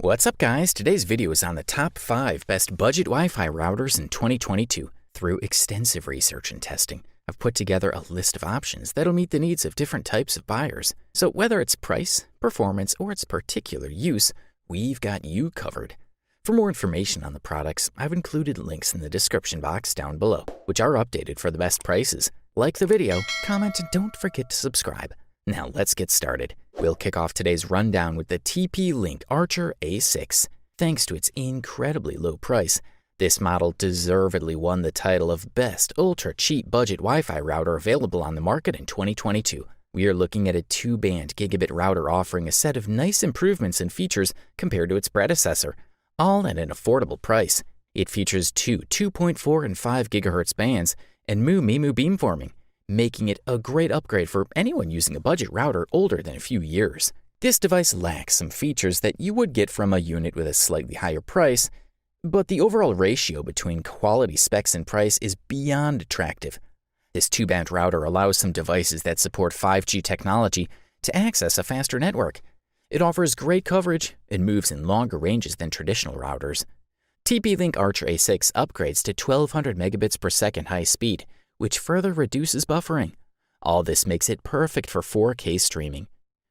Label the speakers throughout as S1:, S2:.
S1: What's up guys, today's video is on the top 5 best budget Wi-Fi routers in 2022. Through extensive research and testing, I've put together a list of options that'll meet the needs of different types of buyers. So whether it's price, performance, or its particular use, we've got you covered. For more information on the products, I've included links in the description box down below, which are updated for the best prices. Like the video, comment, and don't forget to subscribe. Now let's get started. We'll kick off today's rundown with the TP-Link Archer A6. Thanks to its incredibly low price, this model deservedly won the title of Best Ultra-Cheap Budget Wi-Fi Router available on the market in 2022. We are looking at a 2-band gigabit router offering a set of nice improvements and features compared to its predecessor, all at an affordable price. It features two 2.4 and 5 GHz bands and MU-MIMO beamforming, making it a great upgrade for anyone using a budget router older than a few years. This device lacks some features that you would get from a unit with a slightly higher price, but the overall ratio between quality specs and price is beyond attractive. This 2-band router allows some devices that support 5G technology to access a faster network. It offers great coverage and moves in longer ranges than traditional routers. TP-Link Archer A6 upgrades to 1200 megabits per second high speed, which further reduces buffering. All this makes it perfect for 4K streaming.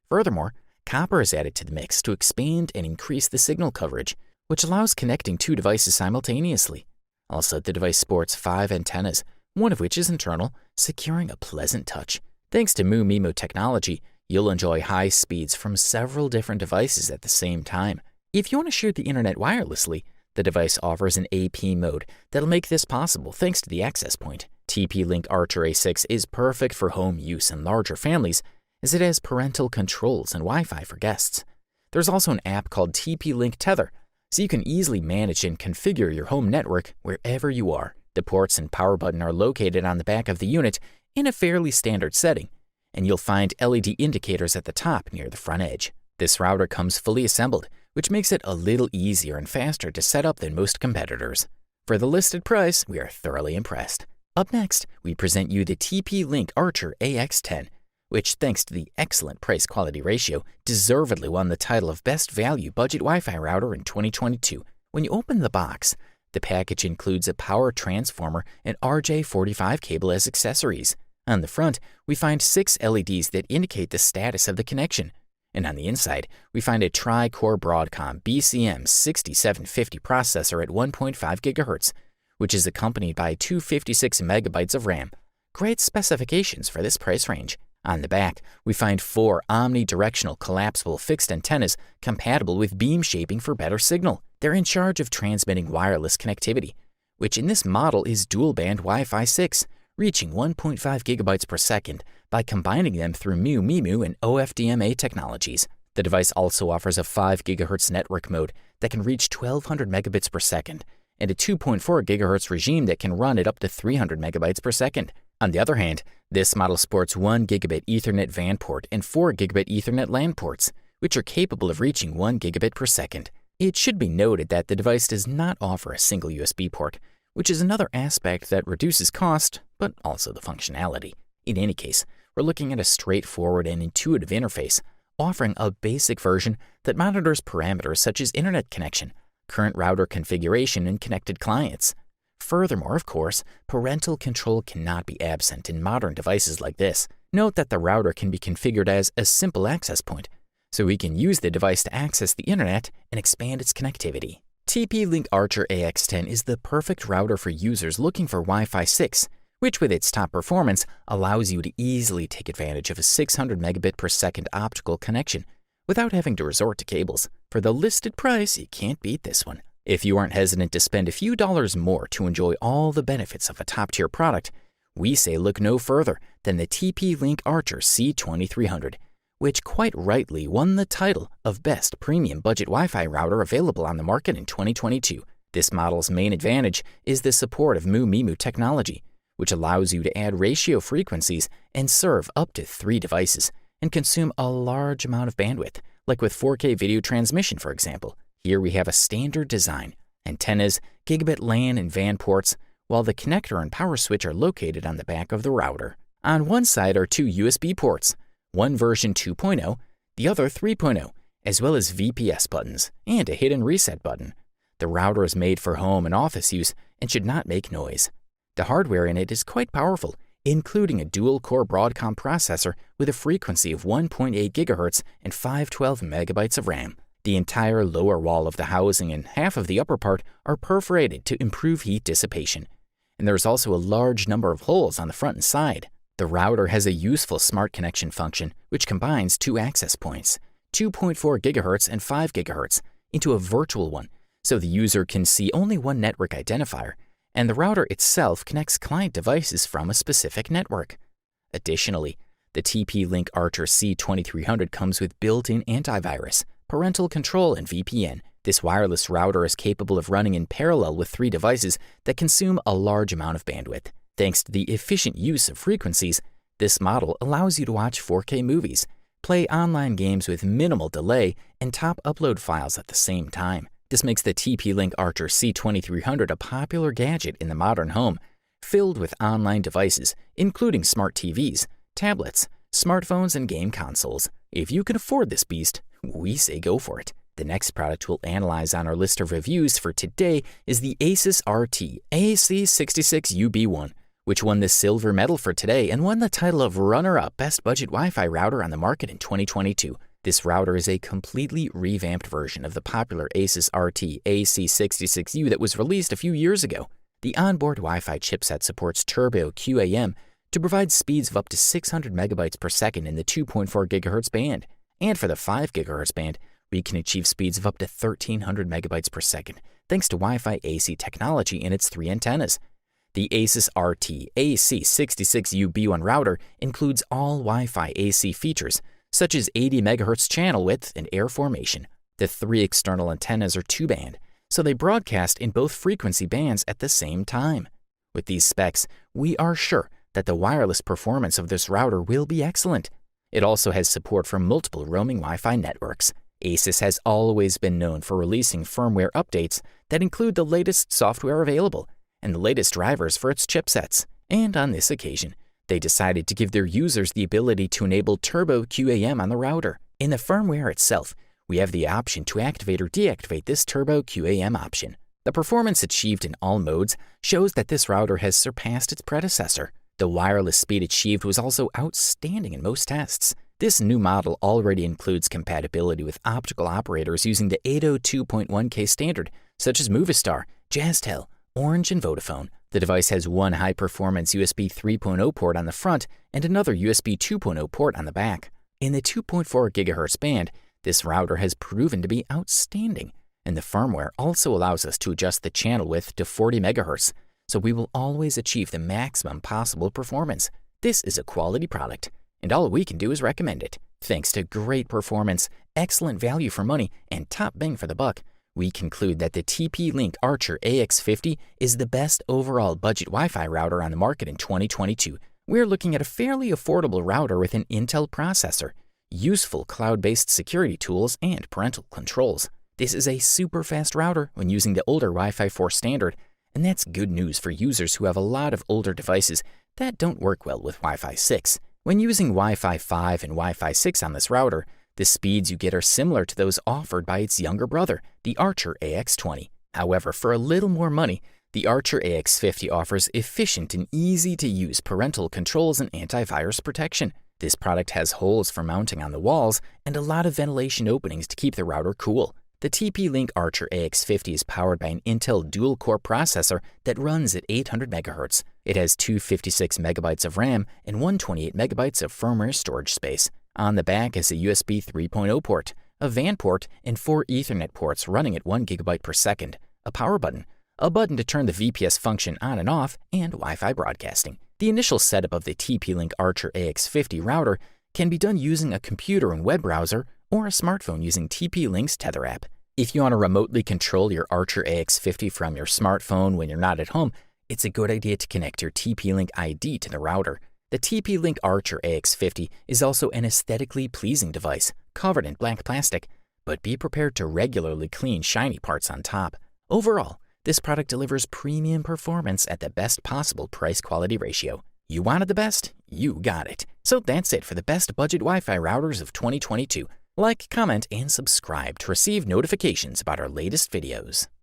S1: Furthermore, copper is added to the mix to expand and increase the signal coverage, which allows connecting 2 devices simultaneously. Also, the device sports 5 antennas, one of which is internal, securing a pleasant touch. Thanks to MU-MIMO technology, you'll enjoy high speeds from several different devices at the same time. If you want to share the internet wirelessly, the device offers an AP mode that'll make this possible thanks to the access point. TP-Link Archer A6 is perfect for home use and larger families, as it has parental controls and Wi-Fi for guests. There's also an app called TP-Link Tether, so you can easily manage and configure your home network wherever you are. The ports and power button are located on the back of the unit in a fairly standard setting, and you'll find LED indicators at the top near the front edge. This router comes fully assembled, which makes it a little easier and faster to set up than most competitors. For the listed price, we are thoroughly impressed. Up next, we present you the TP-Link Archer AX10, which, thanks to the excellent price-quality ratio, deservedly won the title of Best Value Budget Wi-Fi Router in 2022. When you open the box, the package includes a power transformer and RJ45 cable as accessories. On the front, we find 6 LEDs that indicate the status of the connection. And on the inside, we find a tri-core Broadcom BCM6750 processor at 1.5 GHz, which is accompanied by 256 megabytes of RAM. Great specifications for this price range. On the back, we find 4 omnidirectional collapsible fixed antennas compatible with beam shaping for better signal. They're in charge of transmitting wireless connectivity, which in this model is dual-band Wi-Fi 6, reaching 1.5 gigabytes per second by combining them through MU-MIMO and OFDMA technologies. The device also offers a 5 GHz network mode that can reach 1200 megabits per second and a 2.4 GHz regime that can run at up to 300 megabytes per second. On the other hand, this model sports 1 gigabit Ethernet VAN port and 4 gigabit Ethernet LAN ports, which are capable of reaching 1 gigabit per second. It should be noted that the device does not offer a single USB port, which is another aspect that reduces cost, but also the functionality. In any case, we're looking at a straightforward and intuitive interface, offering a basic version that monitors parameters such as internet connection, current router configuration, and connected clients. Furthermore, of course, parental control cannot be absent in modern devices like this. Note that the router can be configured as a simple access point, so we can use the device to access the internet and expand its connectivity. TP-Link Archer AX10 is the perfect router for users looking for Wi-Fi 6, which with its top performance allows you to easily take advantage of a 600 megabit per second optical connection without having to resort to cables. For the listed price, you can't beat this one. If you aren't hesitant to spend a few dollars more to enjoy all the benefits of a top-tier product, we say look no further than the TP-Link Archer C2300, which quite rightly won the title of Best Premium Budget Wi-Fi Router available on the market in 2022. This model's main advantage is the support of MU-MIMO technology, which allows you to add ratio frequencies and serve up to 3 devices and consume a large amount of bandwidth, like with 4K video transmission, for example. Here we have a standard design, antennas, gigabit LAN and VAN ports, while the connector and power switch are located on the back of the router. On one side are 2 USB ports, one version 2.0, the other 3.0, as well as VPS buttons and a hidden reset button. The router is made for home and office use and should not make noise. The hardware in it is quite powerful, including a dual-core Broadcom processor with a frequency of 1.8 GHz and 512 MB of RAM. The entire lower wall of the housing and half of the upper part are perforated to improve heat dissipation. And there is also a large number of holes on the front and side. The router has a useful smart connection function which combines two access points, 2.4 GHz and 5 GHz, into a virtual one, so the user can see only one network identifier, and the router itself connects client devices from a specific network. Additionally, the TP-Link Archer C2300 comes with built-in antivirus, parental control, and VPN. This wireless router is capable of running in parallel with 3 devices that consume a large amount of bandwidth. Thanks to the efficient use of frequencies, this model allows you to watch 4K movies, play online games with minimal delay, and top upload files at the same time. This makes the TP-Link Archer C2300 a popular gadget in the modern home, filled with online devices, including smart TVs, tablets, smartphones, and game consoles. If you can afford this beast, we say go for it. The next product we'll analyze on our list of reviews for today is the Asus RT-AC66U B1, which won the silver medal for today and won the title of runner-up Best Budget Wi-Fi Router on the market in 2022. This router is a completely revamped version of the popular Asus RT-AC66U that was released a few years ago. The onboard Wi-Fi chipset supports Turbo QAM to provide speeds of up to 600 megabytes per second in the 2.4 GHz band. And for the 5 GHz band, we can achieve speeds of up to 1300 megabytes per second, thanks to Wi-Fi AC technology in its 3 antennas. The Asus RT-AC66U B1 router includes all Wi-Fi AC features, such as 80 MHz channel width and air formation. The 3 external antennas are 2-band, so they broadcast in both frequency bands at the same time. With these specs, we are sure that the wireless performance of this router will be excellent. It also has support for multiple roaming Wi-Fi networks. Asus has always been known for releasing firmware updates that include the latest software available and the latest drivers for its chipsets. And on this occasion, they decided to give their users the ability to enable Turbo QAM on the router. In the firmware itself, we have the option to activate or deactivate this Turbo QAM option. The performance achieved in all modes shows that this router has surpassed its predecessor. The wireless speed achieved was also outstanding in most tests. This new model already includes compatibility with optical operators using the 802.1K standard, such as Movistar, Jazztel, Orange, and Vodafone. The device has one high-performance USB 3.0 port on the front and another USB 2.0 port on the back. In the 2.4 GHz band, this router has proven to be outstanding, and the firmware also allows us to adjust the channel width to 40 MHz, so we will always achieve the maximum possible performance. This is a quality product, and all we can do is recommend it. Thanks to great performance, excellent value for money, and top bang for the buck, we conclude that the TP-Link Archer AX50 is the best overall budget Wi-Fi router on the market in 2022. We're looking at a fairly affordable router with an Intel processor, useful cloud-based security tools, and parental controls. This is a super fast router when using the older Wi-Fi 4 standard, and that's good news for users who have a lot of older devices that don't work well with Wi-Fi 6. When using Wi-Fi 5 and Wi-Fi 6 on this router, the speeds you get are similar to those offered by its younger brother, the Archer AX20. However, for a little more money, the Archer AX50 offers efficient and easy-to-use parental controls and antivirus protection. This product has holes for mounting on the walls and a lot of ventilation openings to keep the router cool. The TP-Link Archer AX50 is powered by an Intel dual-core processor that runs at 800 MHz. It has 256 MB of RAM and 128 MB of firmware storage space. On the back is a USB 3.0 port, a WAN port, and 4 Ethernet ports running at 1 GB per second, a power button, a button to turn the VPS function on and off, and Wi-Fi broadcasting. The initial setup of the TP-Link Archer AX50 router can be done using a computer and web browser or a smartphone using TP-Link's Tether app. If you want to remotely control your Archer AX50 from your smartphone when you're not at home, it's a good idea to connect your TP-Link ID to the router. The TP-Link Archer AX50 is also an aesthetically pleasing device, covered in black plastic, but be prepared to regularly clean shiny parts on top. Overall, this product delivers premium performance at the best possible price-quality ratio. You wanted the best? You got it. So that's it for the best budget Wi-Fi routers of 2022. Like, comment, and subscribe to receive notifications about our latest videos.